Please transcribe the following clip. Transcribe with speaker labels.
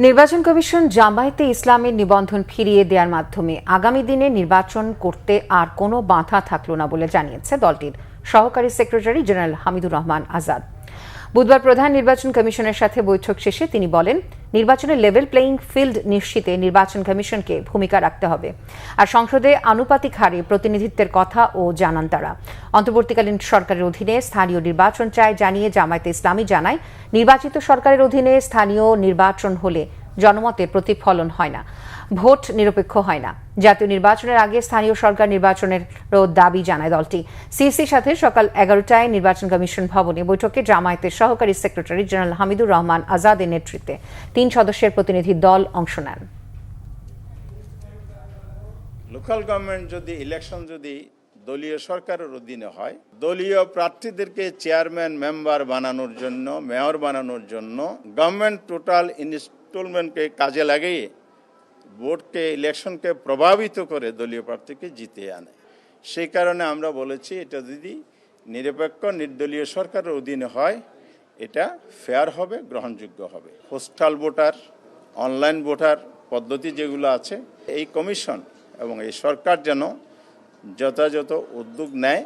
Speaker 1: নির্বাচন কমিশন জামায়াতে ইসলামের নিবন্ধন ফিরিয়ে দেওয়ার মাধ্যমে আগামী দিনে নির্বাচন করতে আর কোনো বাধা থাকলো না বলে জানিয়েছে দলটির সহকারী সেক্রেটারি জেনারেল হামিদুর রহমান আজাদ। বুধবার প্রধান নির্বাচন কমিশনের সাথে বৈঠক শেষে তিনি বলেন, নির্বাচনের লেভেল প্লেয়িং ফিল্ড নিশ্চিতে নির্বাচন কমিশনকে ভূমিকা রাখতে হবে। আর সংসদে আনুপাতিক হারে প্রতিনিধিত্বের কথা ও জানান তারা। অন্তর্বর্তীকালীন সরকারের অধীনে স্থানীয় নির্বাচন চায় জানিয়ে জামায়াতে ইসলামী জানায়, নির্বাচিত সরকারের অধীনে স্থানীয় নির্বাচন হলে জনমতের প্রতিফলন হয় না, ভোট নিরপেক্ষ হয় না। জাতীয় নির্বাচনের আগে স্থানীয় সরকার নির্বাচনের দাবি জানায় দলটি। সিইসির সাথে সকাল 11টায় নির্বাচন কমিশন ভবনে বৈঠকে জামায়াতের সহকারী সেক্রেটারি জেনারেল হামিদুর রহমান আজাদের নেতৃত্বে 3 সদস্যের প্রতিনিধি দল অংশ নেন।
Speaker 2: লোকাল গভর্নমেন্ট ইলেকশন যদি দলীয় সরকারের অধীনে হয়, দলীয় প্রার্থীদেরকে চেয়ারম্যান মেম্বার বানানোর জন্য, মেয়র বানানোর জন্য গভর্নমেন্ট টোটাল ইনস্টলমেন্টকে কাজে লাগিয়ে ভোটকে, ইলেকশনকে প্রভাবিত করে দলীয় প্রার্থীকে জিতে আনে। সেই কারণে আমরা বলেছি, এটা যদি নিরপেক্ষ নির্দলীয় সরকারের অধীনে হয়, এটা ফেয়ার হবে, গ্রহণযোগ্য হবে। পোস্টাল ভোটার, অনলাইন ভোটার পদ্ধতি যেগুলো আছে, এই কমিশন এবং এই সরকার যেন যথাযথ উদ্যোগ নেয়